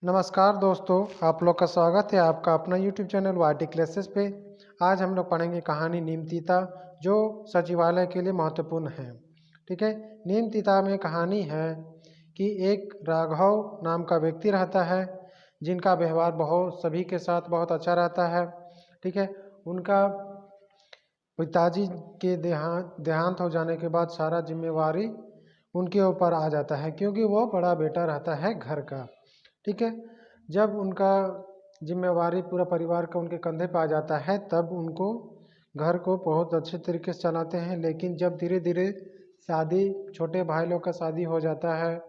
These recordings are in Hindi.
नमस्कार दोस्तों, आप लोग का स्वागत है आपका अपना यूट्यूब चैनल वाटी क्लासेस पे। आज हम लोग पढ़ेंगे कहानी नीमतीता, जो सचिवालय के लिए महत्वपूर्ण है। ठीक है, नीमतीता में कहानी है कि एक राघव नाम का व्यक्ति रहता है, जिनका व्यवहार बहुत सभी के साथ बहुत अच्छा रहता है। ठीक है, उनका पिताजी के देहांत हो जाने के बाद सारा जिम्मेवारी उनके ऊपर आ जाता है, क्योंकि वो बड़ा बेटा रहता है घर का। ठीक है, जब उनका जिम्मेवारी पूरा परिवार का उनके कंधे पे आ जाता है, तब उनको घर को बहुत अच्छे तरीके से चलाते हैं। लेकिन जब धीरे धीरे शादी, छोटे भाई लोग का शादी हो जाता है,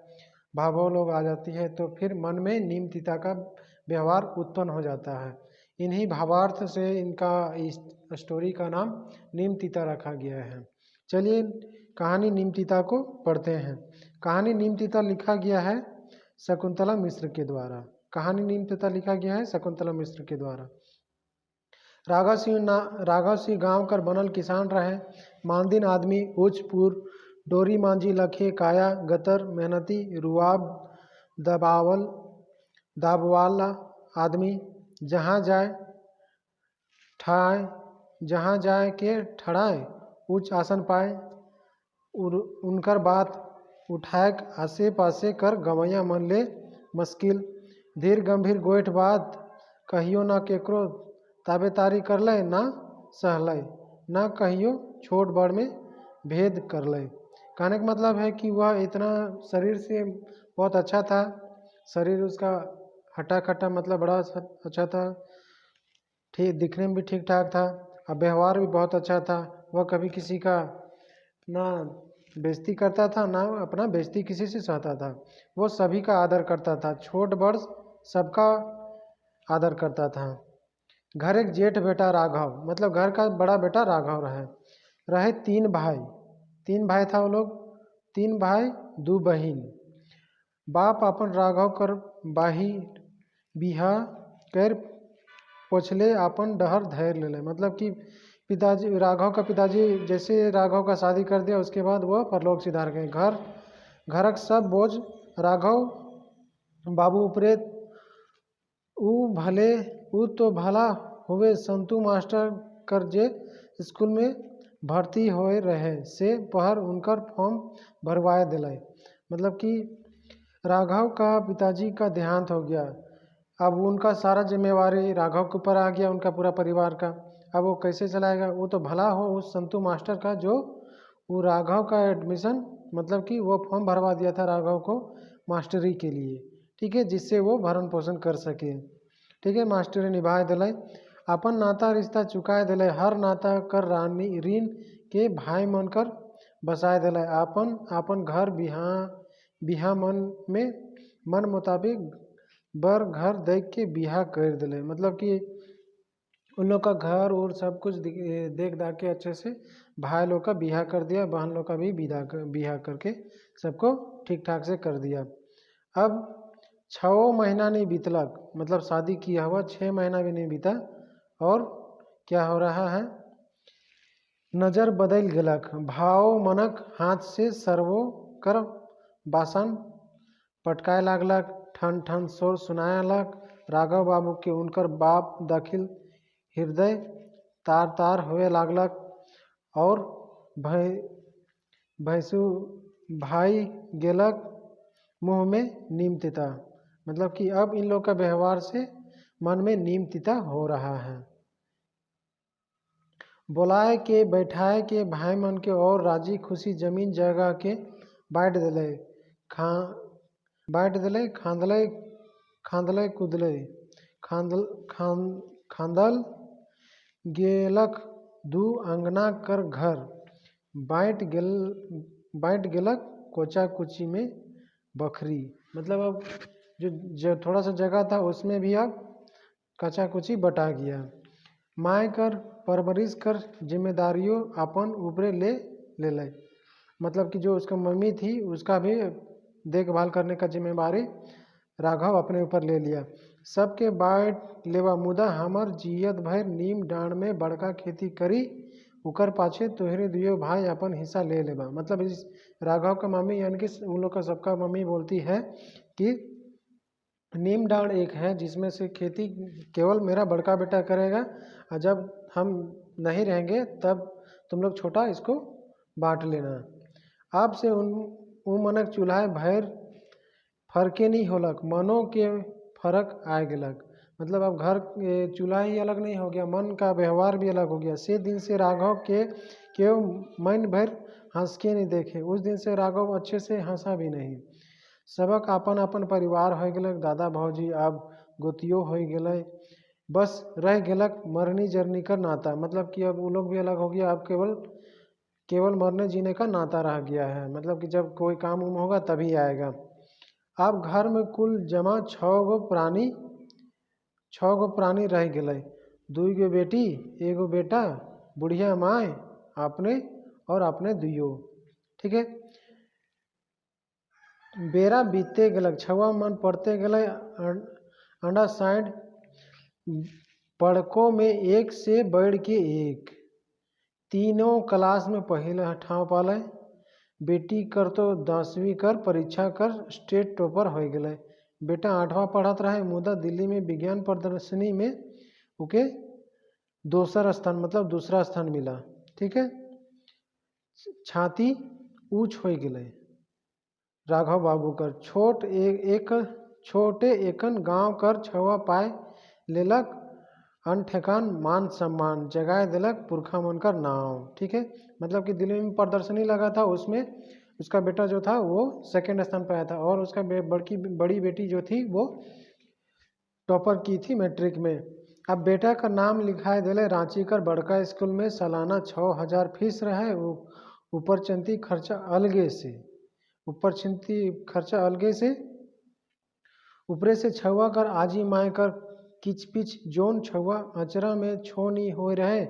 भावों लोग आ जाती है, तो फिर मन में नीमतीता का व्यवहार उत्पन्न हो जाता है। इन्हीं भावार्थ से इनका इस स्टोरी का नाम नीमतीता रखा गया है। चलिए कहानी नीमतीता को पढ़ते हैं। कहानी नीमतीता लिखा गया है शकुंतला मिश्र के द्वारा। कहानी नीमतीता लिखा गया है शकुंतला मिश्र के द्वारा। राघव सिंह गांव कर बनल किसान रहे। मानदीन आदमी, उच्च पूर, डोरी मांझी लखे काया, गतर मेहनती, रुआब दाबवाला आदमी। जहाँ जाए ठाए जहाँ जाए के ठड़ाए, उच्च आसन पाए। उनकर बात उठाए आसे पासे कर गवैया मन ले मुश्किल। धीर गंभीर गोइठ बात कहियो ना केकरो ताबेदारी कर ले, ना सहले, ना कहियो छोट बड़ में भेद कर ले। कहने का मतलब है कि वह इतना शरीर से बहुत अच्छा था। शरीर उसका हटा खट्टा, मतलब बड़ा अच्छा था। ठीक, दिखने में भी ठीक ठाक था और व्यवहार भी बहुत अच्छा था। वह कभी किसी का ना बेइज्जती करता था, ना अपना बेइज्जती किसी से सहता था। वो सभी का आदर करता था, छोट बड़ सबका आदर करता था। घर एक जेठ बेटा राघव, मतलब घर का बड़ा बेटा राघव रहे तीन भाई था वो लोग। तीन भाई दो बहन। बाप अपन राघव कर बाही बिहा कर पोछले अपन डहर धैर ले। मतलब कि पिताजी, राघव का पिताजी जैसे राघव का शादी कर दिया, उसके बाद वह परलोक सिधार गए। घरक सब बोझ राघव बाबू उपरे। ऊ तो भला हुए संतु मास्टर कर जे स्कूल में भर्ती होए रहे से पहर उनकर फॉर्म भरवाए दिलाए। मतलब कि राघव का पिताजी का देहांत हो गया, अब उनका सारा जिम्मेवारी राघव के ऊपर आ गया, उनका पूरा परिवार का। अब वो कैसे चलाएगा? वो तो भला हो उस संतु मास्टर का, जो वो राघव का एडमिशन, मतलब कि वो फॉर्म भरवा दिया था राघव को मास्टरी के लिए। ठीक है, जिससे वो भरण पोषण कर सके। ठीक है, मास्टरी निभाए दिलाई, अपन नाता रिश्ता चुकाए दिलाई, हर नाता कर रानी ऋण के भाई मन कर बसाए दिलाई। आपन घर बिहा मन मुताबिक बर घर देख के बिहा कर दिले। मतलब कि उन लोग का घर और सब कुछ देख दाख के अच्छे से भाई लोग का बिहा कर दिया, बहन लोग का भी बिहा करके सबको ठीक ठाक से कर दिया। अब 6 महीना नहीं बीतलक, मतलब शादी किया हुआ 6 महीना भी नहीं बीता, और क्या हो रहा है? नजर बदल गलक, भाव मनक हाथ से सर्वो कर बासन पटकाए लागलक, ठन ठन शोर सुनाए लग। राघव बाबू के उनकर बाप दाखिल हृदय तार तार हुए लागलक, और भैंसु भाई गेलक मुँह में नीमतीता। मतलब कि अब इन लोग का व्यवहार से मन में नीमतीता हो रहा है। बोलाए के बैठाए के भाई मन के और राजी खुशी जमीन जगह के बांट दिले। खांदले कूदले खांदल गेलक दू अंगना कर घर। बांट गेलक कोचा कुची में बखरी। मतलब अब जो थोड़ा सा जगह था उसमें भी अब कचा कुची बटा गया। माय कर परवरिश कर जिम्मेदारियों अपन ऊपरे ले ले। मतलब कि जो उसका मम्मी थी, उसका भी देखभाल करने का जिम्मेवारी राघव अपने ऊपर ले लिया। सबके बांट लेवा, मुदा हमर जियत भर नीम डांड में बड़का खेती करी, उकर पाछे तोहरे दुयो भाई अपन हिस्सा ले लेबा। मतलब इस राघव का मम्मी, यानी कि उन लोग का सबका मम्मी बोलती है कि नीम डांड एक है जिसमें से खेती केवल मेरा बड़का बेटा करेगा, और जब हम नहीं रहेंगे तब तुम लोग छोटा इसको बांट लेना। आप से उन मनक चूल्हा भैर फर्के नहीं होलक, मनो के फर्क आए गेलक। मतलब अब घर चूल्हा ही अलग नहीं हो गया, मन का व्यवहार भी अलग हो गया। से दिन से राघव के क्यों मन भर हंस के नहीं देखे, उस दिन से राघव अच्छे से हंसा भी नहीं। सबक अपन अपन परिवार हो गेलक, दादा भौजी अब गोतियो हो गेलै, बस रह गेलक मरनी जरनी का नाता। मतलब कि अब वो लोग भी अलग हो गया, अब केवल केवल मरने जीने का नाता रह गया है। मतलब कि जब कोई काम उम होगा तभी आएगा। अब घर में कुल जमा 6 गो प्राणी रह गए, 2 गो बेटी 1 गो बेटा, बुढ़िया माए अपने और अपने दुइयो। ठीक है, बेरा बीते गलक, छवा मन पड़ते गए अंडा साइड पड़कों में एक से बढ़ के एक, तीनों क्लास में पहला ठाव पाले। बेटी कर तो 10वीं कर परीक्षा कर स्टेट टॉपर हो गए। बेटा 8वां पढ़त रहे, मुदा दिल्ली में विज्ञान प्रदर्शनी में ओके दूसरा स्थान, मतलब दूसरा स्थान मिला। ठीक है, छाती ऊंच हो गए राघव बाबू कर, छोटे एकन गांव कर छवा पाए लेलक, अनठेकान मान सम्मान जगाए दिलक पुरखा मन का नाव। ठीक है, मतलब कि दिल्ली में प्रदर्शनी लगा था, उसमें उसका बेटा जो था वो सेकंड स्थान पर आया था, और उसका बड़ी बेटी जो थी वो टॉपर की थी मैट्रिक में। अब बेटा का नाम लिखाए दिले रांची कर बड़का स्कूल में, सालाना 6,000 फीस रहे, ऊपर चंती खर्चा अलगे से, ऊपरे से छुआ कर आजी माए कर किच पिच जोन छुआ अचरा में छो नहीं हो रहे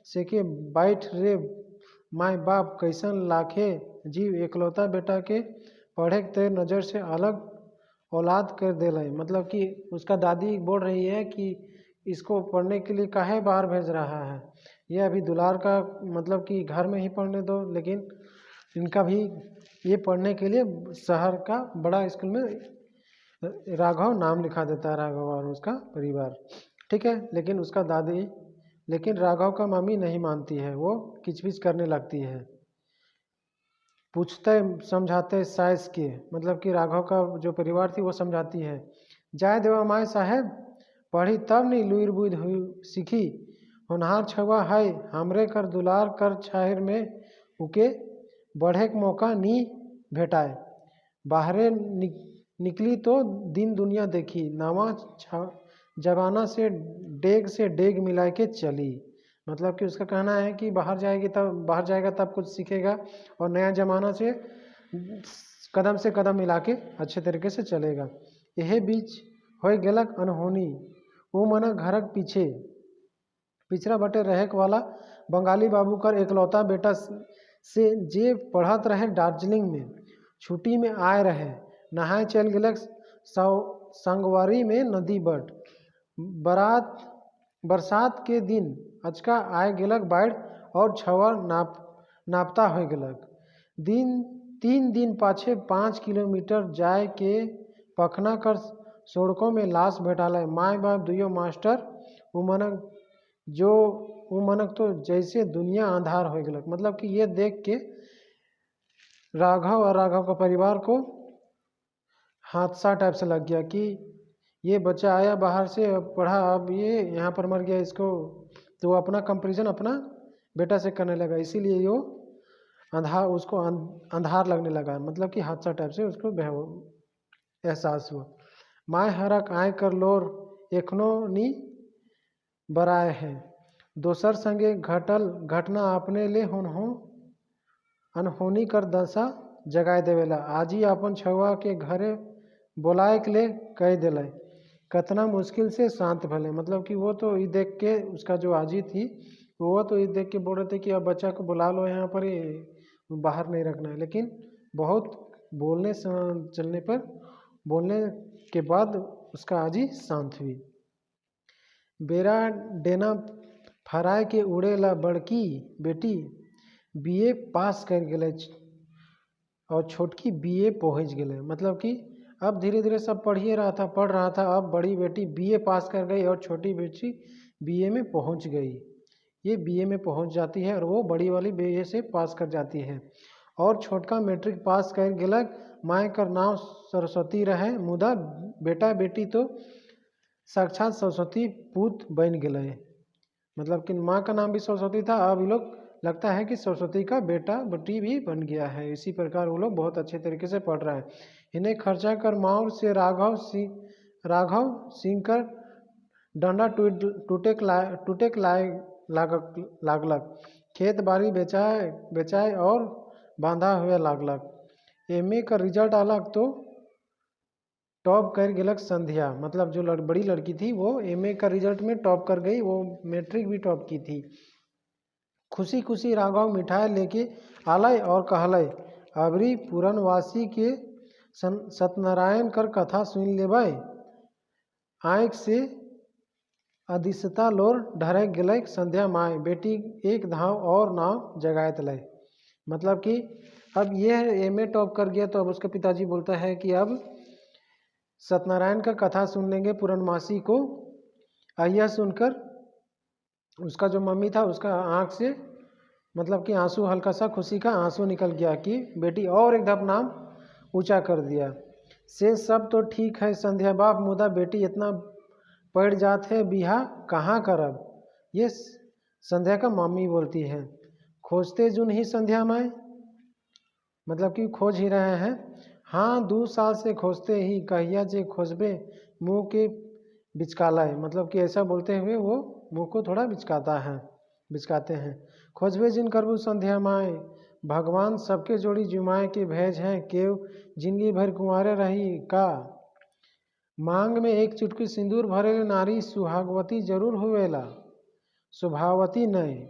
से के बैठ रे माए बाप कैसन लाखे जीव एकलौता बेटा के पढ़े ते नज़र से अलग औलाद कर दे रहे। मतलब कि उसका दादी बोल रही है कि इसको पढ़ने के लिए काहे बाहर भेज रहा है, ये अभी दुलार का मतलब कि घर में ही पढ़ने दो, लेकिन इनका भी ये पढ़ने के लिए शहर का बड़ा स्कूल में राघव नाम लिखा देता है, राघव और उसका परिवार। ठीक है, लेकिन राघव का मम्मी नहीं मानती है, वो किचपिच करने लगती है, पूछते समझाते साइस के, मतलब कि राघव का जो परिवार थी वो समझाती है, जाय देवा माए साहेब पढ़ी तब नहीं लुईर बुईद हुई सीखी, होनहार छवा है हमरे कर दुलार कर छाहिर में उके बढ़े के मौका नहीं भेटाए, बाहरे निकली तो दिन दुनिया देखी, नवा जमाना से डेग मिला के चली। मतलब कि उसका कहना है कि बाहर जाएगा तब कुछ सीखेगा, और नया जमाना से कदम मिला के अच्छे तरीके से चलेगा। यह बीच हो गेलक अनहोनी, वो मना घरक पीछे पिछड़ा बटे रहे वाला बंगाली बाबू कर एकलौता बेटा से जे पढ़त रहे दार्जिलिंग में, छुट्टी में आए रहे, नहाए चल गेलक संगवारी में नदी बट, बरसात के दिन अचका आए गेलक बाढ़, और छवर नापता हो गेलक। 3 दिन पाछे 5 किलोमीटर जाए के पखना कर सड़कों में लाश भेटाले, माए बाप दुइयो मास्टर वो मनक तो जैसे दुनिया अंधार हो गेलक। मतलब कि ये देख के राघव और राघव का परिवार को हादसा टाइप से लग गया कि ये बच्चा आया बाहर से पढ़ा, अब ये यहाँ पर मर गया, इसको तो वो अपना कंपैरिजन अपना बेटा से करने लगा, इसीलिए वो उसको अंधार लगने लगा। मतलब कि हादसा टाइप से उसको एहसास हुआ। माए हरक आए कर लोर एखनो नी बराए है, दोसर संगे घटल घटना अपने ले होनहो अनहोनी कर दशा जगाए देवेला, आज ही अपन छुआ के घरे बोलाए के ले कह दिले, कतना मुश्किल से शांत भले। मतलब कि वो तो ये देख के उसका जो आजी थी वो तो ये देख के बोल रहे थे कि अब बच्चा को बुला लो यहाँ पर, ये बाहर नहीं रखना है, लेकिन बहुत बोलने के बाद उसका आजी शांत हुई। बेरा डेना फराए के उड़े ला बड़की बेटी बीए पास कर गए और छोटकी बीए पहुँच गए। मतलब कि अब धीरे धीरे सब पढ़ रहा था। अब बड़ी बेटी बीए पास कर गई और छोटी बेटी बीए में पहुंच गई। ये बीए में पहुंच जाती है और वो बड़ी वाली बीए से पास कर जाती है। और छोटका मैट्रिक पास कर गेलक। माय कर नाम सरस्वती रहे, मुदा बेटा बेटी तो साक्षात सरस्वती पूत बन गए। मतलब कि माँ का नाम भी सरस्वती था, अब ये लोग लगता है कि सरस्वती का बेटा बेटी भी बन गया है। इसी प्रकार वो लोग बहुत अच्छे तरीके से पढ़ रहे हैं। इन्हें खर्चा कर माओर से राघव सिंह कर डंडा टूटे लागलक। खेत बाड़ी बेचाए और बांधा हुए लागलक। एमए का रिजल्ट अलग तो टॉप कर गेलक संध्या। मतलब जो बड़ी लड़की थी वो एमए का रिजल्ट में टॉप कर गई, वो मैट्रिक भी टॉप की थी। खुशी खुशी राघव मिठाई लेके आलय और कहलय, अबरी पूरनवासी के सत्यनारायण कर कथा सुन लेबै। आँख से अधिसता लोर ढरक गेलै। संध्या माय बेटी एक धाव और नाव जगायत लय। मतलब कि अब यह एमए टॉप कर गया तो अब उसके पिताजी बोलता है कि अब सत्यनारायण का कथा सुन लेंगे पूर्णमासी को। यह सुनकर उसका जो मम्मी था उसका आँख से मतलब कि आंसू, हल्का सा खुशी का आंसू निकल गया कि बेटी और एक धाप नाम ऊंचा कर दिया। से सब तो ठीक है संध्या बाप, मुदा बेटी इतना पढ़ जात है, बिहा कहाँ करब। ये संध्या का मम्मी बोलती है। खोजते जुन ही संध्या माय, मतलब कि खोज ही रहे हैं। हाँ 2 साल से खोजते ही, कहिया जे खोजबे मुँह के बिचकालय। मतलब कि ऐसा बोलते हुए वो मुँह को थोड़ा बिचकाते हैं। खोजबे जिन करबू संध्या माय, भगवान सबके जोड़ी जुमाए के भेज हैं। केव जिंदगी भर कुंवारे रही का, मांग में एक चुटकी सिंदूर भरेले नारी सुहागवती जरूर हुएला। स्वभावती नहीं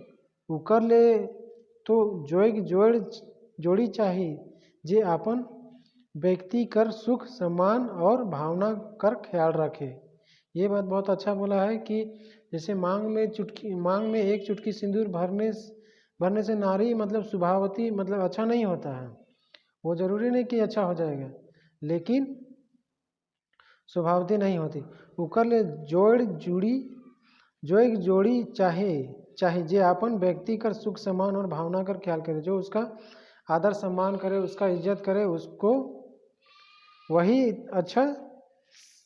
उकर ले तो जोड़ी चाहिए जे अपन व्यक्ति कर सुख सम्मान और भावना कर ख्याल रखे। ये बात बहुत अच्छा बोला है कि जैसे मांग में एक चुटकी सिंदूर भरने से नारी मतलब स्वभावती मतलब अच्छा नहीं होता है। वो जरूरी नहीं कि अच्छा हो जाएगा, लेकिन स्वभावती नहीं होती। उकर ले जोड़ी चाहे जे अपन व्यक्ति कर सुख सम्मान और भावना कर ख्याल करे। जो उसका आदर सम्मान करे, उसका इज्जत करे, उसको वही अच्छा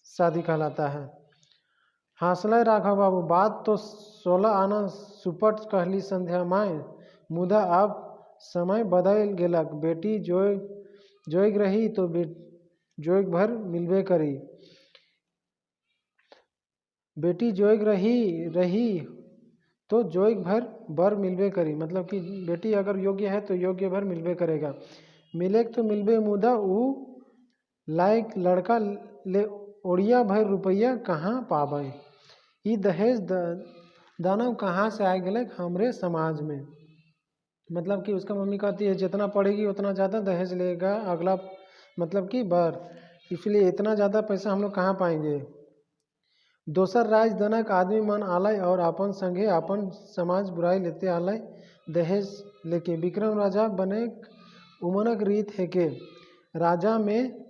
शादी कहलाता है। हासलय राघव बाबू, बात तो 16 आना सुपट कहली संध्या माय, मुदा अब समय बदल गेलक। बेटी जोग रही तो जोग भर मिलबे करी। बेटी जोग रही तो जोग भर मिलबे करी। मतलब कि बेटी अगर योग्य है तो योग्य भर मिलबे करेगा। मिले तो मिलबे, मुदा ऊ लायक लड़का ले ओड़िया भर रुपया कहाँ पावे। ये दहेज दानव कहाँ से आ गए हमरे समाज में। मतलब कि उसका मम्मी कहती है जितना पढ़ेगी उतना ज़्यादा दहेज लेगा अगला मतलब कि बर, इसलिए इतना ज़्यादा पैसा हम लोग कहाँ पाएंगे। दोसर राज दनक आदमी मन आलय और अपन संगे अपन समाज बुराई लेते आलय दहेज लेके। विक्रम राजा बने उमनक रीत है के, राजा में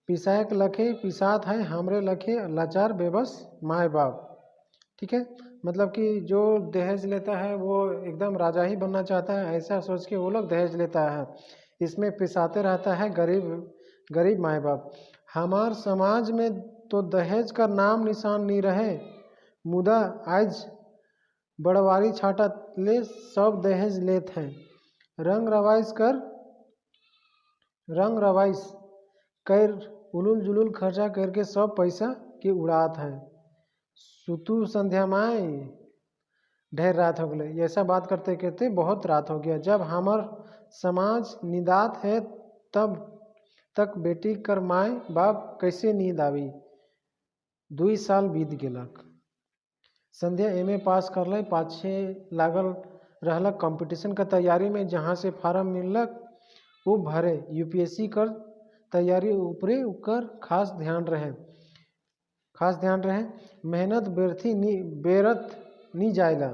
पिसायक लखे पिसात है हमरे लखे लाचार बेबस माए बाप। ठीक है, मतलब कि जो दहेज लेता है वो एकदम राजा ही बनना चाहता है, ऐसा सोच के वो लोग दहेज लेता है। इसमें पिसाते रहता है गरीब माए बाप। हमार समाज में तो दहेज का नाम निशान नहीं रहे, मुदा आज बड़वारी छाटा ले सब दहेज लेत हैं। रंग रवाइश कर उलूल जुलूल खर्चा करके सब पैसा के उड़ात हैं। सुतु संध्या माय, ढेर रात हो गई। ऐसा बात करते करते बहुत रात हो गया। जब हमार समाज निदात है तब तक बेटी कर माय बाप कैसे नींद आवी। 2 साल बीत गेलक। संध्या एमए पास कर ले, पाछे लागल रहलक कंपटीशन का तैयारी में। जहाँ से फार्म मिललक वो भरे। यूपीएससी कर तैयारी ऊपरे उकर खास ध्यान रहे। मेहनत बेरत नहीं जाएला।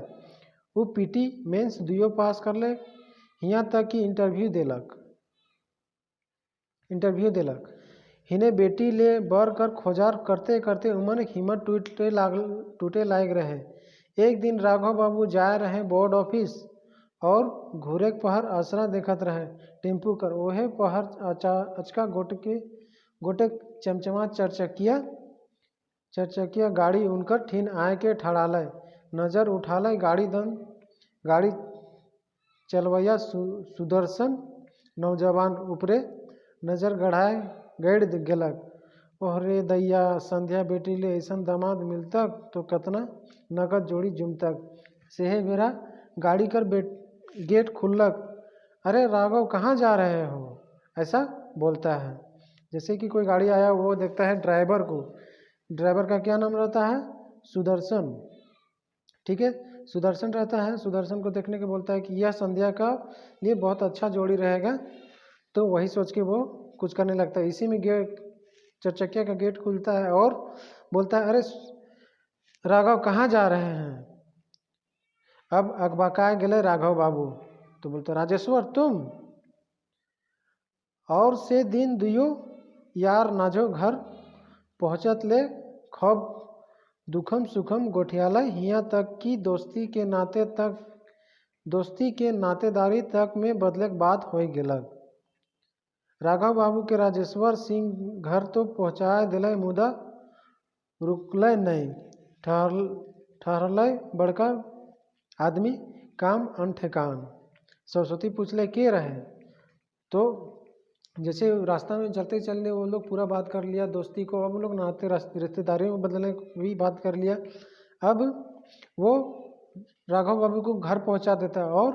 वो पीटी मेंस 2 पास कर ले, यहाँ तक कि इंटरव्यू देलक। हिने बेटी ले बर कर खोजार करते करते उमन हिम्मत टूटे लाग रहे। एक दिन राघव बाबू जाए रहे बोर्ड ऑफिस और घूरे पहर आसरा देखत रहे टेम्पू कर। ओहे पहर अचका गोटे चमचमा चरचकिया गाड़ी उनकर ठीन आए के ठड़ालय। नजर उठालय गाड़ी चलवैया सुदर्शन नौजवान ऊपरे नजर गड़ गेलक। ओहरे दैया संध्या बेटी ले ऐसन दामाद मिलतक तो कतना नगद जोड़ी जुमतक। सेहे बेरा गाड़ी कर गेट खुल्लक। अरे राघव कहाँ जा रहे हो, ऐसा बोलता है। जैसे कि कोई गाड़ी आया वो देखता है ड्राइवर को। ड्राइवर का क्या नाम रहता है? सुदर्शन। ठीक है, सुदर्शन रहता है। सुदर्शन को देखने के बोलता है कि यह संध्या का लिए बहुत अच्छा जोड़ी रहेगा। तो वही सोच के वो कुछ करने लगता है। इसी में चरचकिया का गेट खुलता है और बोलता है, अरे राघव कहाँ जा रहे हैं? अब अकबकाए गले राघव बाबू। तो बोलते, राजेश्वर तुम? और से दिन दुयो यार नाजो घर पहुँचत ले खब दुखम सुखम गोठियालय हियाँ तक की दोस्ती के नातेदारी तक में बदलक बात हो गेलक। राघव बाबू के राजेश्वर सिंह घर तो पहुँचाए दिलय मुदा रुकलय नहीं। ठहरलय बड़का आदमी काम अनठेकान। सरस्वती पूछले के रहे? तो जैसे रास्ता में चलते चलते वो लोग पूरा बात कर लिया दोस्ती को। अब वो लोग नाते रिश्तेदारी में बदलने भी बात कर लिया। अब वो राघव बाबू को घर पहुंचा देता है और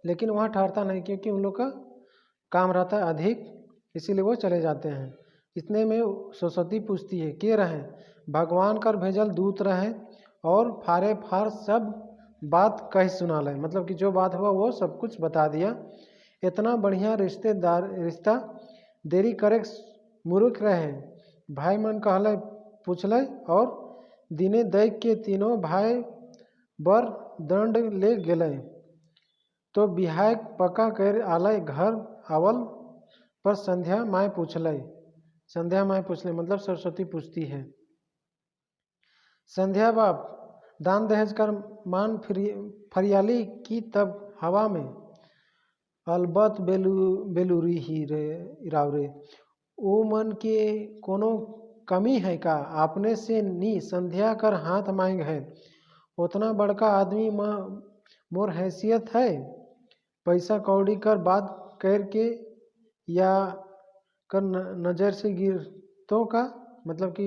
लेकिन वहाँ ठहरता नहीं क्योंकि उन लोग का काम रहता है अधिक, इसीलिए वो चले जाते हैं। इतने में सरस्वती पूछती है के रहे? भगवान कर भेजल दूत रहे और फार सब बात कह सुना ले। मतलब कि जो बात हुआ वो सब कुछ बता दिया। इतना बढ़िया रिश्ता देरी करे मुरुख रहे। भाई मन कहले पूछले और दिने देख के तीनों भाई बर दंड ले गेले। तो बिहाय पक्का कर आलय घर आवल पर संध्या माय पूछले मतलब सरस्वती पूछती है, संध्या बाप दान दहेज कर मान फरियाली की तब हवा में अलबत बेलूरी ही रावरे। ओ मन के कोनो कमी है का? आपने से नी संध्या कर हाथ मांग है। उतना बड़का आदमी मोर हैसियत है पैसा कौड़ी कर बात करके या कर नज़र से गिर तो का? मतलब कि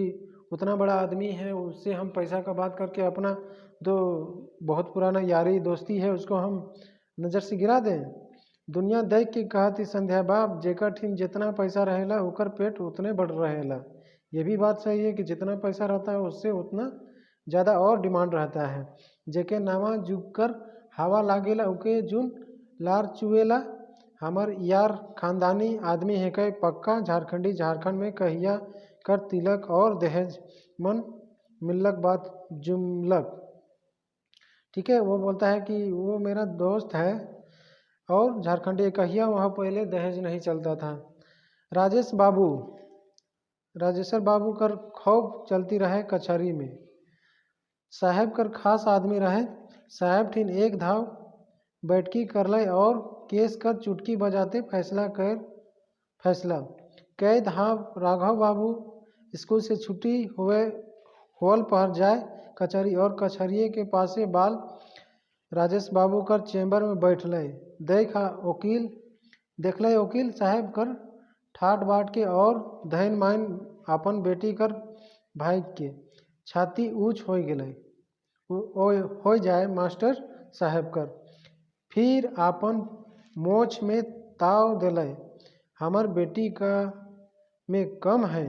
उतना बड़ा आदमी है उससे हम पैसा का बात करके अपना जो बहुत पुराना यारी दोस्ती है उसको हम नज़र से गिरा दें? दुनिया देख के कहती संध्या बाप जेकर ठीन जितना पैसा रहेला ओकर पेट उतने बढ़ रहेला। ये भी बात सही है कि जितना पैसा रहता है उससे उतना ज़्यादा और डिमांड रहता है। जेके नामा जुग कर हवा लागेला उके जुन लार चुएला। हमार यार खानदानी आदमी है कई पक्का झारखंडी। झारखंड में कहिया कर तिलक और दहेज मन मिलक बात जुमलक। ठीक है, वो बोलता है कि वो मेरा दोस्त है और झारखंडी कहिया वहाँ पहले दहेज नहीं चलता था। राजेश्वर बाबू कर खूब चलती रहे कचहरी में। साहब कर खास आदमी रहे। साहब ठीन एक धाव बैठकी करलय और केस कर चुटकी बजाते फैसला कई धाव राघव बाबू स्कूल से छुट्टी होल पर जाए कचहरी और कचहरिये के पासे बाल राजेश बाबू कर चैम्बर में बैठले। देखले वकील साहब कर ठाट बाट के और धैन माइन अपन बेटी कर भाई के छाती ऊँच हो गए हो जाए मास्टर साहब कर। फिर अपन मोछ में ताव दिले, हमर बेटी का में कम है,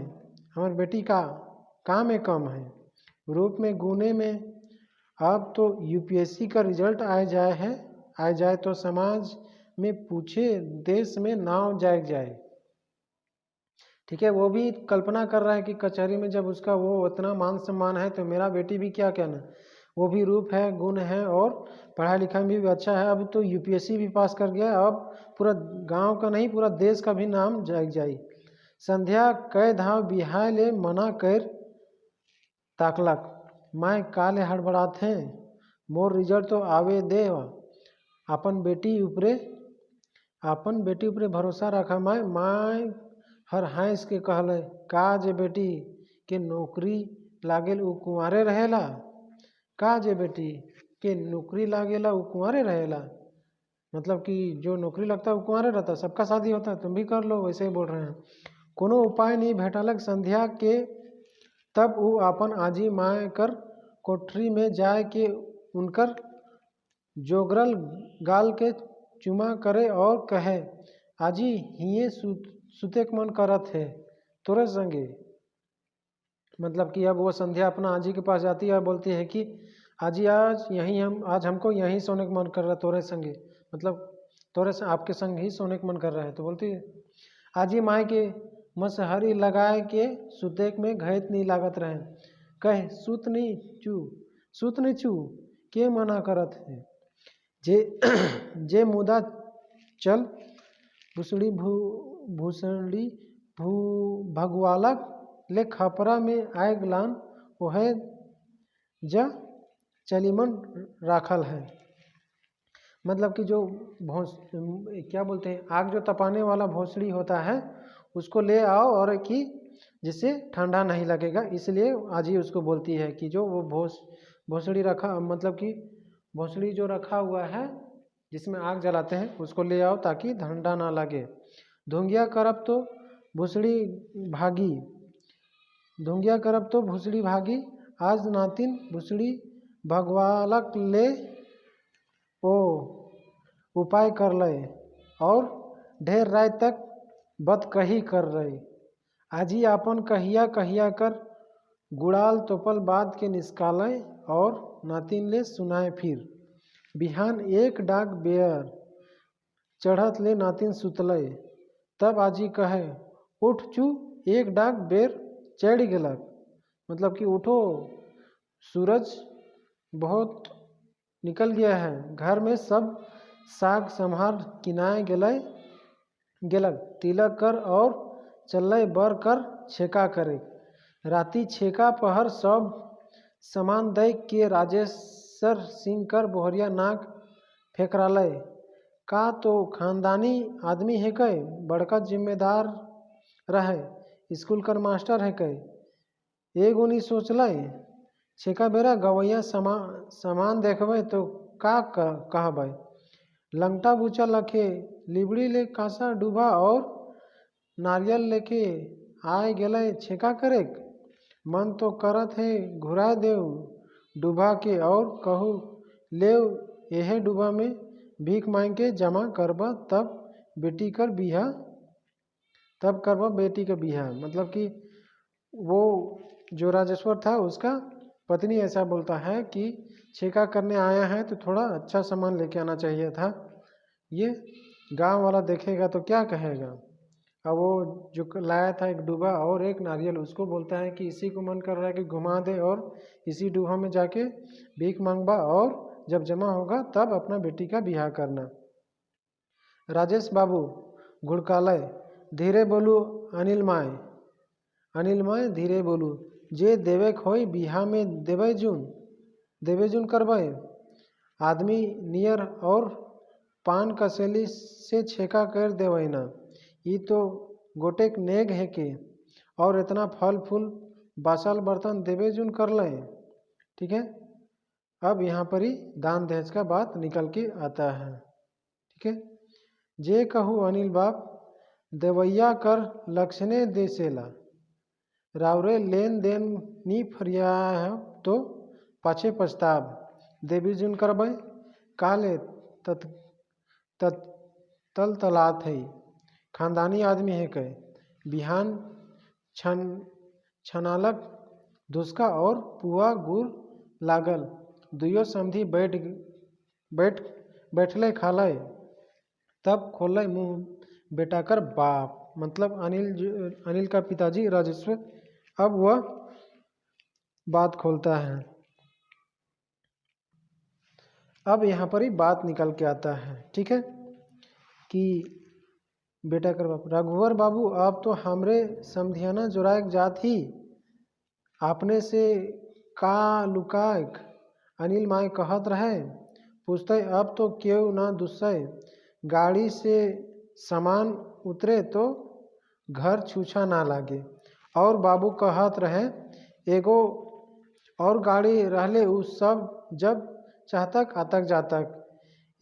हमर बेटी का में कम है रूप में गुने में। अब तो यूपीएससी का रिजल्ट आ जाए तो समाज में पूछे देश में नाव जाए। ठीक है, वो भी कल्पना कर रहा है कि कचहरी में जब उसका वो उतना मान सम्मान है तो मेरा बेटी भी क्या कहना, वो भी रूप है गुण है और पढ़ाई लिखाई में भी अच्छा है। अब तो यूपीएससी भी पास कर गया, अब पूरा गांव का नहीं पूरा देश का भी नाम जाए। संध्या कई धाव बिहाय ले मना कर ताकलक। मैं काले हड़बड़ात हैं, मोर रिजल्ट तो आवे दे। अपन बेटी उपरे भरोसा रखा। मैं हर हंस के कहल का जे बेटी के नौकरी लागेल उ कुंवारे रहेला। का जे बेटी के नौकरी लागेला उ कुंवारे रहेला, मतलब कि जो नौकरी लगता है वो कुंवारे रहता, सबका शादी होता है, तुम भी कर लो, वैसे ही बोल रहे हैं। कोनो उपाय नहीं भेटलक संध्या के। तब वो अपन आजी माँ कर कोठरी में जाए के उनकर जोगरल गाल के चुमा करे और कहे, आजी हिये सुते के मन करत है तोरे संगे। मतलब कि अब वो संध्या अपना आजी के पास जाती है और बोलती है कि आजी आज हमको यहीं सोने का मन कर रहा है तोरे संगे, मतलब तोरे से आपके संग ही सोने का मन कर रहा है। तो बोलती है आजी माँ के मसहरी लगाए के सुतेक में घैत नहीं लागत रहे। कहे सूत नहीं चू के मना करत है। जे मुदा चल भूसड़ी भगवालक ले खपरा में आए गलान ओहे ज चलीमन राखल है। मतलब कि जो क्या बोलते हैं, आग जो तपाने वाला भोसड़ी होता है उसको ले आओ और कि जिससे ठंडा नहीं लगेगा, इसलिए आजी उसको बोलती है कि जो वो भोसड़ी रखा, मतलब कि भोसड़ी जो रखा हुआ है जिसमें आग जलाते हैं उसको ले आओ ताकि ठंडा ना लगे। धुंगिया करब तो भोसड़ी भागी, आज नातिन भोसड़ी भगवालक ले ओ उपाय कर ले और ढेर रात तक बत कही कर रहे। आजी अपन कहिया कर गुड़ाल तोपल बाद के निस्काले और नातिन ले सुनाए। फिर बिहान एक डाक बेयर चढ़त ले नातिन सुतले। तब आजी कहे उठ चू, एक डाक बेर चढ़ गेलक। मतलब कि उठो, सूरज बहुत निकल गया है, घर में सब साग संभार किनाए गेलक। तिलक कर और चल बर कर छेका करे। राती छेका पहर सब सामान दई के राजेश्वर सिंह कर बोहरिया नाक फेंकरालय। का तो खानदानी आदमी है कई, बड़का जिम्मेदार रहे, स्कूल कर मास्टर है कई। एगोनी सोचल छेका बेरा गवैया सामान देखबे तो का कहबे। लंगटा बूचा लखे लिबड़ी ले कासा डूबा और नारियल लेके आए गेले छेका करे। मन तो करत है घुरा देव डूबा के और कहू ले यह डूबा में भीख मांग के जमा करबा तब करबा बेटी का बिहा। मतलब कि वो जो राजेश्वर था उसका पत्नी ऐसा बोलता है कि छेका करने आया है तो थोड़ा अच्छा सामान लेके आना चाहिए था, ये गांव वाला देखेगा तो क्या कहेगा। अब वो जो लाया था एक डूबा और एक नारियल, उसको बोलता है कि इसी को मन कर रहा है कि घुमा दे और इसी डूबा में जाके भीख मांगबा और जब जमा होगा तब अपना बेटी का बिहार करना। राजेश बाबू घुड़कालय, धीरे बोलू अनिल माय धीरे बोलू, जे देवे खोई बिहा में देवे जून करबे। आदमी नियर और पान कसेली से छेका कर देवे ना, ये तो गोटेक नेग है के और इतना फल फूल बासल बर्तन देवे जून कर ले। ठीक है, अब यहाँ पर ही दान दहेज का बात निकल के आता है। ठीक है, जे कहू अनिल बाप देवैया कर लक्षणे देसेला, रावरे लेन देन नी फरिया है तो पाछे पछताब। देवी जुन करबे काले तल तलात है, खानदानी आदमी है कहे। बिहान छनालक धुसका और पुआ गुड़ लागल, दुयो समधी बैठले खाले। तब खोले मुंह बेटा कर बाप, मतलब अनिल का पिताजी राजेश्वर अब वह बात खोलता है। अब यहाँ पर ही बात निकल के आता है। ठीक है, कि बेटा कर बाप रघुवर बाबू अब तो हमरे समधियाना जोराक जात ही आपने से का लुकाक अनिल माय कहत रहे पूछते अब तो क्यों ना दूसरे गाड़ी से सामान उतरे तो घर छूछा ना लागे और बाबू कहत रहे एगो और गाड़ी रहले उस सब जब चाहतक आतक जातक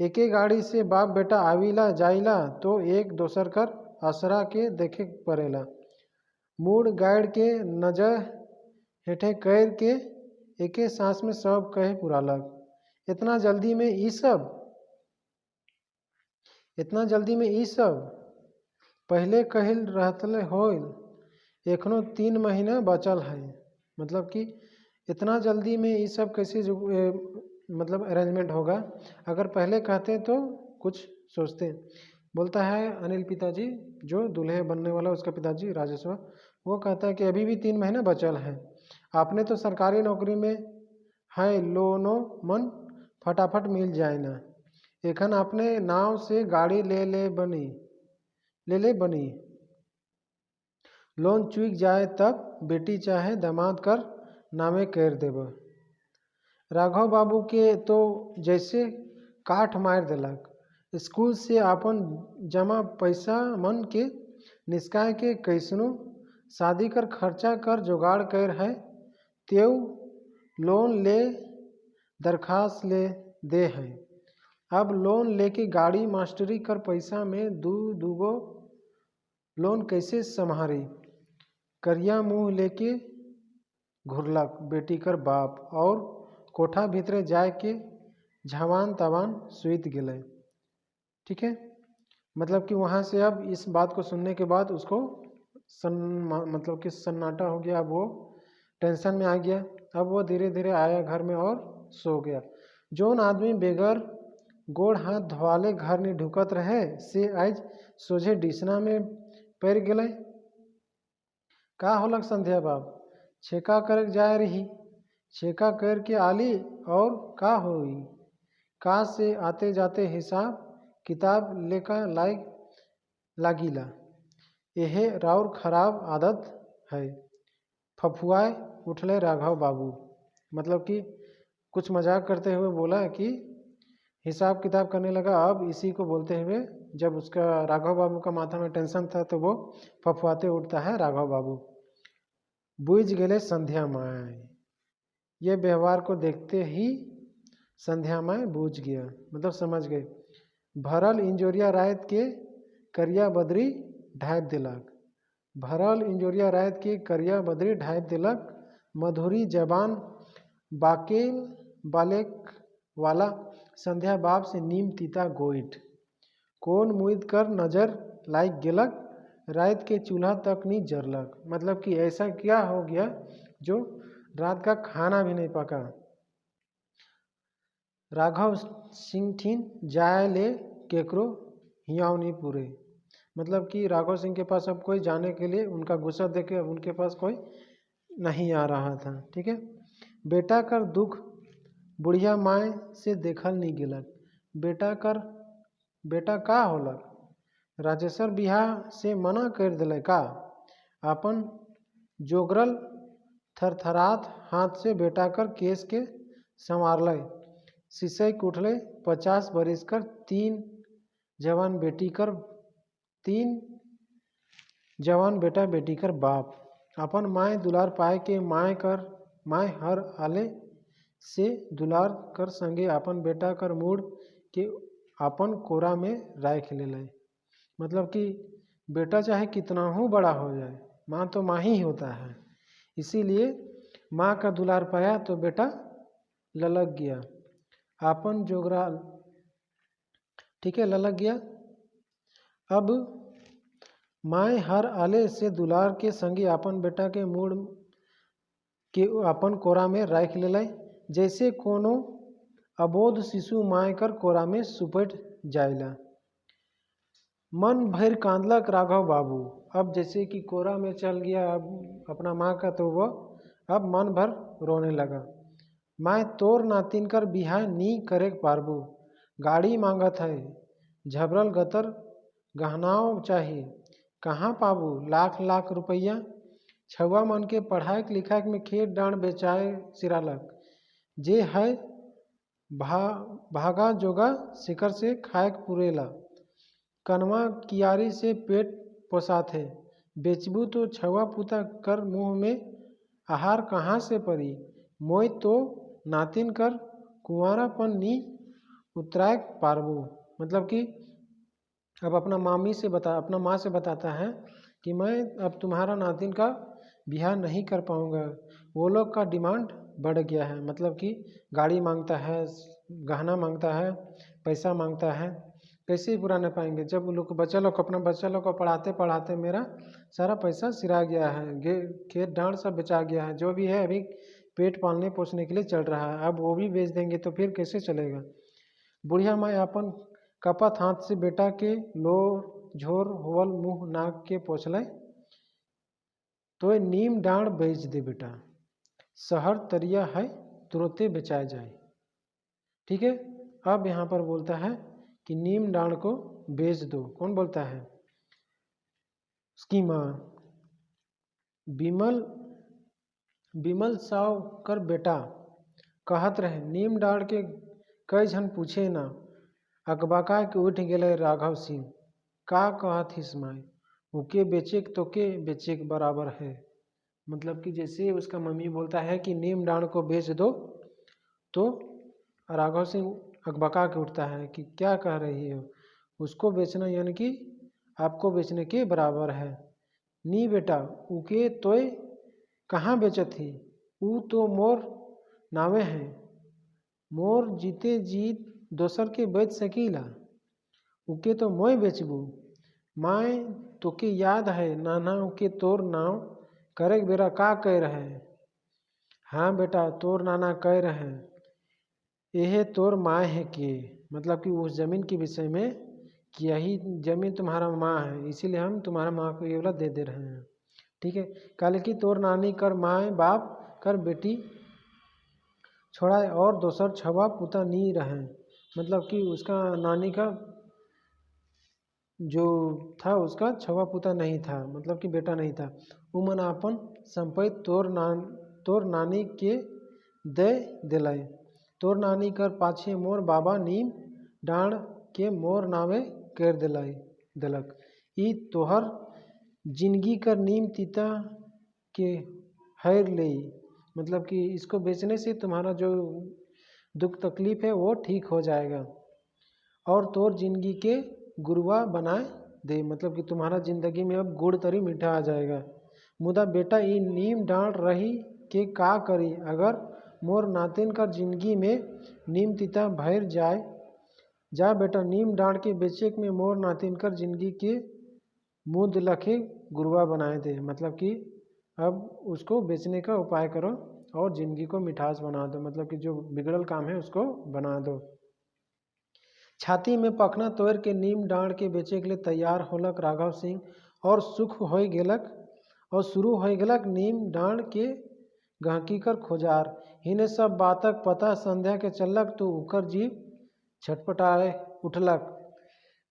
एके गाड़ी से बाप बेटा आविला जाइला तो एक दोसर कर असरा के देखे पड़ेला मूड गाइड के नजर हेठे कैर के एके सांस में सब कहे पुरालक इतना जल्दी में ई सब पहले कहिल रहतले होइल एखनो 3 महीना बचल है मतलब कि इतना जल्दी में ये सब कैसे मतलब अरेंजमेंट होगा अगर पहले कहते तो कुछ सोचते बोलता है अनिल पिताजी जो दूल्हे बनने वाला उसका पिताजी राजेश्वर वो कहता है कि अभी भी 3 महीने बचल है आपने तो सरकारी नौकरी में है लोनो मन फटाफट मिल जाए ना एखन अपने नाव से गाड़ी ले बनी लोन चूक जाए तब बेटी चाहे दामाद कर नामे कर देब राघव बाबू के तो जैसे काठ मार दिलक स्कूल से अपन जमा पैसा मन के निष्काय के कैसनो शादी कर खर्चा कर जुगाड़ कर है त्यों लोन ले दरखास्त ले दे है अब लोन लेके गाड़ी मास्टरी कर पैसा में दूगो लोन कैसे संभारी करिया मुँह लेके घुरलक बेटी कर बाप और कोठा भीतरे जाए के झवान तवान सुइत गए ठीक है मतलब कि वहाँ से अब इस बात को सुनने के बाद उसको मतलब कि सन्नाटा हो गया अब वो टेंशन में आ गया अब वो धीरे धीरे आया घर में और सो गया जोन आदमी बेगर गोड़ हाथ धोवाले घर नहीं ढुकत रहे से आज सोझे डिसना में पैर गए का होलक संध्या बाब छेका कर जाए रही छेका कर के आली और का होई का से आते जाते हिसाब किताब लेकर लागिला यह राउर खराब आदत है फफुआए उठले राघव बाबू मतलब कि कुछ मजाक करते हुए बोला कि हिसाब किताब करने लगा अब इसी को बोलते हुए जब उसका राघव बाबू का माथा में टेंशन था तो वो फफुआते उठता है राघव बाबू बूझ गए संध्या माए ये व्यवहार को देखते ही संध्या माए बूझ गया मतलब समझ गए भरल इंजोरिया रायत के करिया बदरी ढाँप दिलक भरल इंजोरिया रायत के करिया बदरी ढाँप दिलक मधुरी जबान बाकेल बालेक वाला संध्या बाप से नीम तीता गोइठ कौन मुईद कर नजर लाइक गेलक रात के चूल्हा तक नहीं जरलक मतलब कि ऐसा क्या हो गया जो रात का खाना भी नहीं पका राघव सिंह ठीन जाए ले केकरो हियाव नहीं पूरे मतलब कि राघव सिंह के पास अब कोई जाने के लिए उनका गुस्सा देख के उनके पास कोई नहीं आ रहा था ठीक है बेटा कर दुख बुढ़िया माए से देखल नहीं गिलक बेटा का होलक राजेश्वर बिहार से मना कर दिले का अपन जोगरल थरथरात हाथ से बेटा कर केस के संवारल शीशे उठले 50 बरिस कर 3 जवान बेटा बेटी कर बाप अपन माए दुलार पाए के माए हर आले से दुलार कर संगे अपन बेटा कर मूड के अपन कोरा में राख ले मतलब कि बेटा चाहे कितना हो बड़ा हो जाए माँ तो माँ ही होता है इसीलिए माँ का दुलार पाया तो बेटा ललक गया अपन जोगराल ठीक है ललक गया अब माए हर आले से दुलार के संगी अपन बेटा के मूड के अपन कोरा में राख ले जैसे कोनो अबोध शिशु माए कर कोरा में सुपट जाइला मन भर कांदलक राघव बाबू अब जैसे कि कोरा में चल गया अब अपना माँ का तो वो अब मन भर रोने लगा मैं तोर नातिन कर बिहा नी करे पारबू गाड़ी मांगत है झबरल गतर गहनाओं चाहिए, कहाँ पाबू लाख लाख रुपया। छुआ मन के पढ़ाई लिखाई में खेत डांड बेचाए सिरालक, जे है भागा जोगा शिखर से खाए पुरेला। कनवा कियारी से पेट पोसाथे, बेचबू तो छुआ पुता कर मुँह में आहार कहाँ से परी। मोय तो नातिन कर कुंवारापन नी उतराय पारबू। मतलब कि अब अपना माँ से बताता है कि मैं अब तुम्हारा नातिन का ब्याह नहीं कर पाऊँगा। वो लोग का डिमांड बढ़ गया है, मतलब कि गाड़ी मांगता है, गहना मांगता है, पैसा मांगता है, कैसे ही पूरा नहीं पाएंगे जब वो लोग अपना बच्चा लोग को पढ़ाते पढ़ाते मेरा सारा पैसा सिरा गया है, खेत डांड सब बेचा गया है, जो भी है अभी पेट पालने पोसने के लिए चल रहा है, अब वो भी बेच देंगे तो फिर कैसे चलेगा। बुढ़िया माँ अपन कपत हाथ से बेटा के लो झोर होवल मुँह नाक के पोछले, तो नीम डांड बेच दे बेटा, शहर तरिया है तुरंते बेचाए जाए। ठीक है, अब यहाँ पर बोलता है कि नीम डांड को बेच दो। कौन बोलता है? उसकी माँ। बिमल साव कर बेटा कहत रहे, नीम डांड के कई झन पूछे ना, अकबका के उठ गेले राघव सिंह, का कहत हिस माय, उके बेचे तो के बेचे के बराबर है। मतलब कि जैसे उसका मम्मी बोलता है कि नीम डांड को बेच दो, तो राघव सिंह अकबका के उठता है कि क्या कह रही हो, उसको बेचना यानी कि आपको बेचने के बराबर है। नी बेटा उके तोय कहाँ बेचत ही, ऊ तो मोर नावे है, मोर जीते जीत दोसर के बेच सकीला, उके तो मोय बेचबू। माय तोके याद है नाना उके तोर नाव करे बेरा का कह रहे। हाँ बेटा तोर नाना कह रहे, यह तोर माँ है कि, मतलब कि उस जमीन के विषय में कि यही जमीन तुम्हारा माँ है, इसीलिए हम तुम्हारा माँ को ये वाला दे दे रहे हैं। ठीक है, कल की तोर नानी कर माँ बाप कर बेटी छोड़ा और दोसर छवा पुता नहीं रहे। मतलब कि उसका नानी का जो था उसका छवा पुता नहीं था, मतलब कि बेटा नहीं था। उमन अपन संपत्ति तोर नानी के दे दिलाए, तोर नानी कर पाछे मोर बाबा नीम डांड के मोर नावे कर दिलक। ई तोहर जिंदगी कर नीम तीता के हैर ले, मतलब कि इसको बेचने से तुम्हारा जो दुख तकलीफ है वो ठीक हो जाएगा और तोर जिंदगी के गुरुआ बनाए दे, मतलब कि तुम्हारा जिंदगी में अब गुड़ तरी मीठा आ जाएगा। मुदा बेटा ई नीम डांड रही के का करी, अगर मोर नातिन का जिंदगी में नीम तीता भर जाए, जा बेटा नीम डांड के बेचे में मोर नातिन कर जिंदगी के मुँह दिलखे गुरुआ बनाए दे। मतलब कि अब उसको बेचने का उपाय करो और ज़िंदगी को मिठास बना दो, मतलब कि जो बिगड़ल काम है उसको बना दो। छाती में पखना तोड़ के नीम डांड के बेचे के लिए तैयार होलक राघव सिंह, और सुख हो गेलक और शुरू हो गेलक नीम डांड के गहकी कर खोजार। हिने सब बातक पता संध्या के चलक तो उकर जीव छटपटाए उठलक।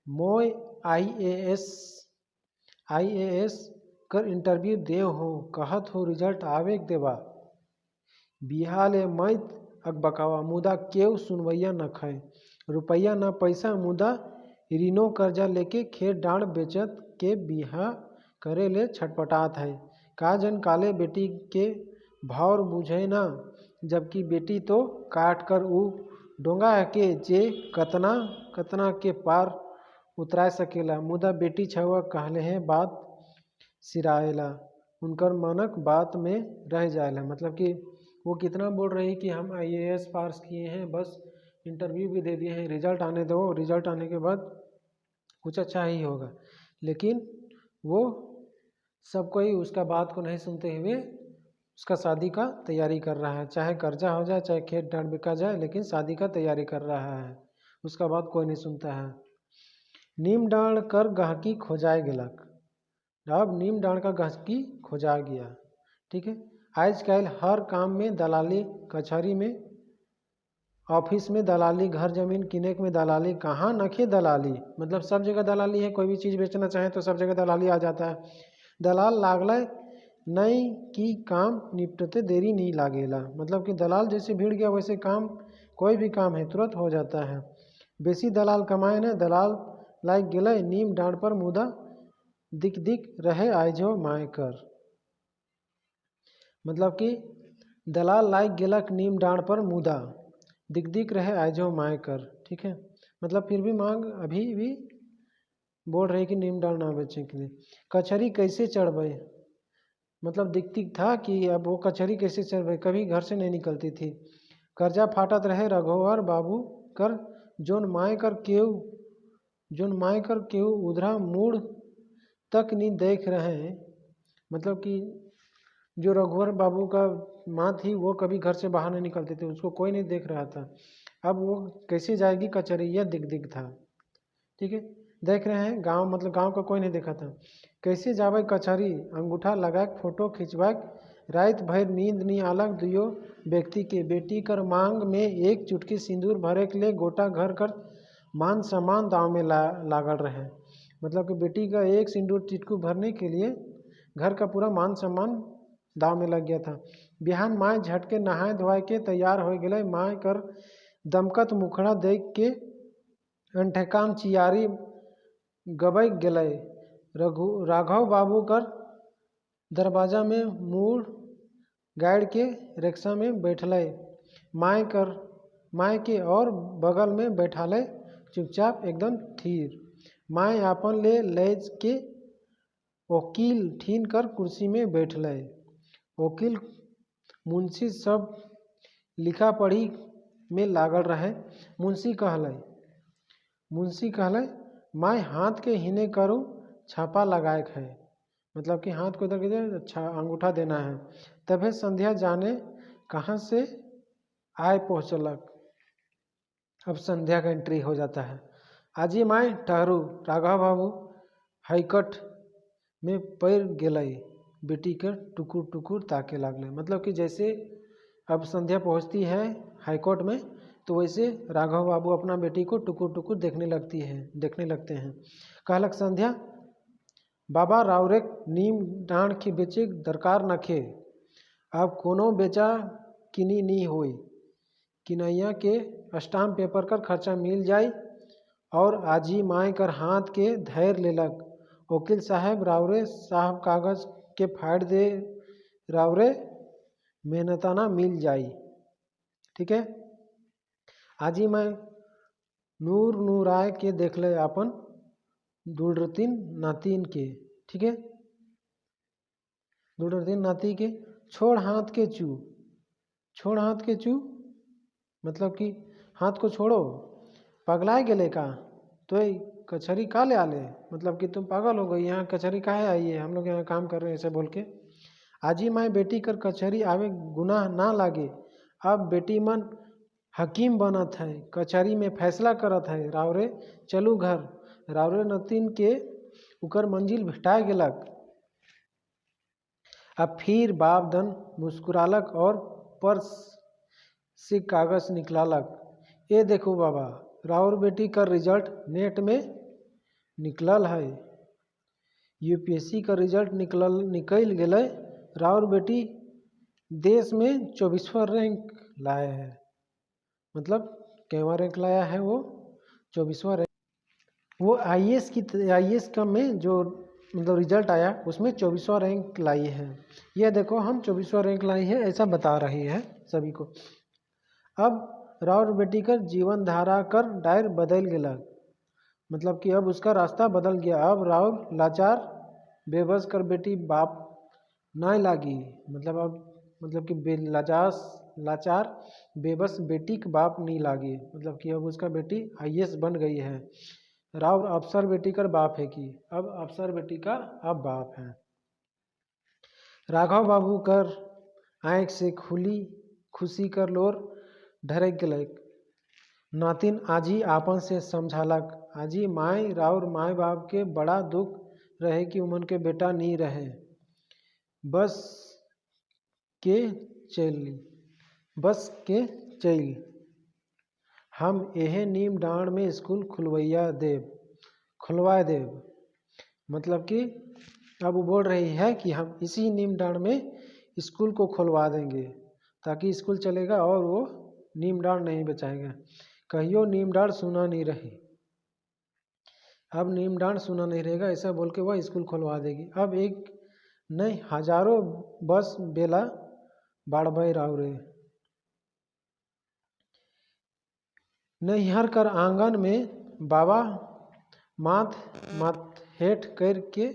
मोय आईएएस कर इंटरव्यू देव हो, कहत हो रिजल्ट आवे देवा। बिहाले मैत अकबकावा, मुदा केव सुनवैया न खाए, रुपया न पैसा, मुदा ऋणों कर्जा लेके खेत डांड बेचत के बिहा करे ले छटपटात है। का जन काले बेटी के भाव बुझे ना, जबकि बेटी तो काट कर ऊ डोंगा के जे कतना कतना के पार उतरा सकेला, मुदा बेटी छवा कहले है बात सिराएला, उनकर मनक बात में रह जाएला। मतलब कि वो कितना बोल रही कि हम आईएएस पास किए हैं, बस इंटरव्यू भी दे दिए हैं, रिजल्ट आने दो, रिजल्ट आने के बाद कुछ अच्छा ही होगा, लेकिन वो सब कोई उसका बात को नहीं सुनते हुए उसका शादी का तैयारी कर रहा है, चाहे कर्जा हो जाए चाहे खेत डांड बिका जाए, लेकिन शादी का तैयारी कर रहा है, उसका बात कोई नहीं सुनता है। नीम डांड कर गहकी खोजाए गेलक, अब नीम डांड का गहकी खोजा गया। ठीक है, आजकल हर काम में दलाली कचहरी में ऑफिस में दलाली, घर जमीन किने में दलाली, कहाँ नखे दलाली, मतलब सब जगह दलाली है। कोई भी चीज़ बेचना चाहे तो सब जगह दलाली आ जाता है। दलाल लागले नहीं कि काम निपटते देरी नहीं लागेला, मतलब कि दलाल जैसे भीड़ गया वैसे काम, कोई भी काम है तुरंत हो जाता है। बेसी दलाल कमाए न दलाल लाग गेलै नीम डाँड़ पर मुदा दिख दिख रहे आइजो माय कर, मतलब कि दलाल लाग गेलक नीम डाँड़ पर मुदा दिख दिख रहे आइजो माय कर, ठीक है, मतलब फिर भी मांग अभी भी बोल रहे कि नीम डाँड़ ना बेचने के लिए। कचहरी कैसे चढ़बे, मतलब दिखती था कि अब वो कचहरी कैसे चढ़बे, कभी घर से नहीं निकलती थी। कर्जा फाटत रहे रघुवर बाबू कर, जोन माय कर केहू उधरा मुड़ तक नहीं देख रहे हैं, मतलब कि जो रघुवर बाबू का माँ थी वो कभी घर से बाहर नहीं निकलते थे, उसको कोई नहीं देख रहा था। अब वो कैसे जाएगी कचहरी, यह दिख दिख था, ठीक है। देख रहे हैं गांव, मतलब गांव का कोई नहीं देखा था। कैसे जावे कचहरी अंगूठा लगा फोटो खिंचवाक, रात भर नींद नहीं आलक दुयो व्यक्ति के, बेटी कर मांग में एक चुटकी सिंदूर भरे के लिए गोटा घर कर मान सम्मान दाव में लागल रहे, मतलब कि बेटी का एक सिंदूर चिटकू भरने के लिए घर का पूरा मान सम्मान दाव में लग गया था। बिहान माय झटके नहाए धोए के तैयार हो गए, माय कर दमकत मुखड़ा देख के अंठेकाम चियारी गबैक गेलै। राघव बाबू कर दरवाजा में मुड़ गाड़ के रिक्शा में बैठले, माय के और बगल में बैठाले चुपचाप एकदम थीर। माय आपन ले लेज के वकील ठीन कर कुर्सी में बैठले। वकील मुंशी सब लिखा पढ़ी में लागल रहे। मुंशी कहले माय हाथ के हिने करूँ छापा लगाएक है, मतलब कि हाथ को इधर किधर अंगूठा देना है। तभी संध्या जाने कहाँ से आए पहुँचलक। अब संध्या का एंट्री हो जाता है। आजी माय ठहरू, राघव बाबू हाईकट में पैर गेलै, बेटी के टुकुर टुकुर ताके लागले, मतलब कि जैसे अब संध्या पहुँचती है हाईकोर्ट में तो वैसे राघव बाबू अपना बेटी को टुकुर टुकुर देखने लगते हैं। कहलक संध्या बाबा रावरे नीम डाँड़ के बेचे दरकार नखे, अब कोनो बेचा किनी नहीं होई, किनैया के स्टाम्प पेपर कर खर्चा मिल जाई। और आजी माय कर हाथ के धैर्य लेलक। वकील साहब रावरे साहब कागज के फाड़ दे, रावरे मेहनताना मिल जाई, ठीक है। आजी माय नूर नूराय के देख ले अपन दुर्रतीन नातिन के, ठीक है, दुर्रतीन नाती के। छोड़ हाथ के चू, मतलब कि हाथ को छोड़ो, पगलाए गेले का, तो कचहरी का ले आले, मतलब कि तुम पागल हो गई, यहाँ कचहरी काहे आई है, हम लोग यहाँ काम कर रहे हैं, ऐसे बोल के। आजी माय बेटी कर कचहरी आवे गुनाह ना लागे, अब बेटी मन हकीम बनत है, कचहरी में फैसला करत है, रावरे चलू घर। रावरे नतीन के उकर मंजिल भेटा गेलक। अब फिर बाप धन मुस्कुरालक और पर्स से कागज निकलालक। ये देखो बाबा, राउर बेटी का रिजल्ट नेट में निकलल है, यूपीएससी का रिजल्ट निकल गए। राउर बेटी देश में 24वां रैंक लाया है, मतलब केवा रैंक लाया है वो 24वां रैंक। वो आईएएस का में जो मतलब रिजल्ट आया उसमें 24वां रैंक लाई है। यह देखो हम 24वां रैंक लाई है ऐसा बता रही है सभी को। अब राउर बेटी कर जीवन धारा कर डायर बदल गया, मतलब कि अब उसका रास्ता बदल गया। अब राउर लाचार बेबस कर बेटी बाप नहीं लागी, मतलब अब मतलब कि लाचार बेबस बेटी के बाप नहीं लागी, मतलब कि अब उसका बेटी आईएएस बन गई है। राउर अफसर बेटी कर बाप है कि अब अफसर बेटी का अब बाप है। राघव बाबू कर आँख से खुशी कर लोर ढरक गलक। नातिन आजी आपन से समझालक, आजी माय राउर माय बाप के बड़ा दुख रहे कि उमन के बेटा नहीं रहे, बस के चल। हम यह नीम डांड में स्कूल खुलवा देव। मतलब कि अब वो बोल रही है कि हम इसी नीम डांड में स्कूल को खुलवा देंगे ताकि स्कूल चलेगा और वो नीम डांड नहीं बचाएगा। कहियो नीम डांड सुना नहीं रही। अब नीम डांड सुना नहीं रहेगा ऐसा बोल के वह स्कूल खुलवा देगी। अब एक नहीं हजारों बस बेला बाड़बई रावरे। नैहर कर आंगन में बाबा माथ हेठ कर के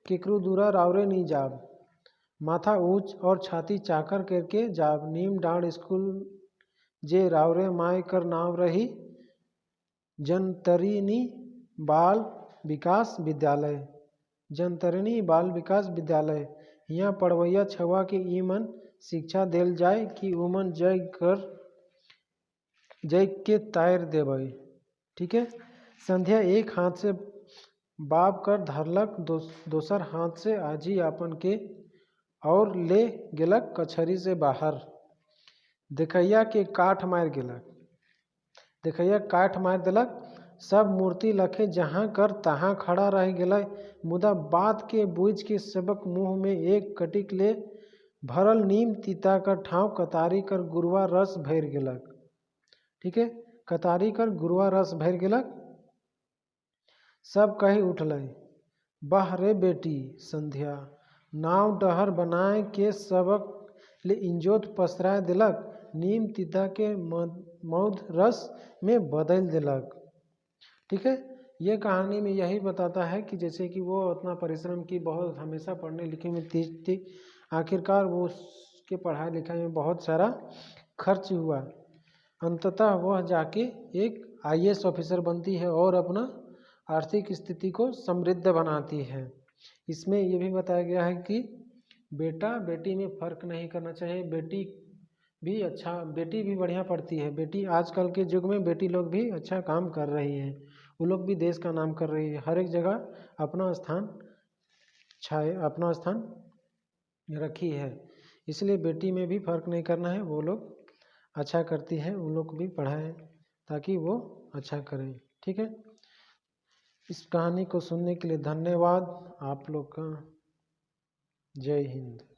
केकरू दूरा रावरे नहीं जाब। माथा ऊंच और छाती चाकर करके जाब। नीम डांड स्कूल जे रावरे माय कर नाव रही जनतरिणी बाल विकास विद्यालय। जनतरिणी बाल विकास विद्यालय यहाँ पढ़वैया छवा के ईमन शिक्षा देल जाए कि उमन जय के तायर देवई। ठीक है। संध्या एक हाथ से बाब कर धरलक दोसर हाथ से आजी आपन के और ले गेलक कछरी से बाहर। देखैया के काठ मार गेलक। देखैया काठ मार देलक। सब मूर्ति लखे जहाँ कर तहाँ खड़ा रह गेलै। मुदा बात के बूझ के सबक मुँह में एक कटिक ले भरल नीम तीता कर ठाव कतारी कर गुरुआ रस भर गेलक। ठीक है। कतारी कर गुरुआ रस भर गेलक। सब कही उठलै वाह रे बेटी संध्या। नाव डहर बनाए के सबक ले इंजोत पसराय दिलक। नीम तीता के मौध रस में बदल दिलक। ठीक है। ये कहानी में यही बताता है कि जैसे कि वो उतना परिश्रम की, बहुत हमेशा पढ़ने लिखने में तेज थी, आखिरकार वो उसके पढ़ाई लिखाई में बहुत सारा खर्च हुआ। अंततः वह जाके एक IAS ऑफिसर बनती है और अपना आर्थिक स्थिति को समृद्ध बनाती है। इसमें यह भी बताया गया है कि बेटा बेटी में फ़र्क नहीं करना चाहिए। बेटी भी बढ़िया पढ़ती है। बेटी आजकल के युग में बेटी लोग भी अच्छा काम कर रही हैं। वो लोग भी देश का नाम कर रही है। हर एक जगह अपना स्थान रखी है। इसलिए बेटी में भी फ़र्क नहीं करना है। वो लोग अच्छा करती है, उन लोग को भी पढ़ाएं ताकि वो अच्छा करें। ठीक है। इस कहानी को सुनने के लिए धन्यवाद आप लोग का। जय हिंद।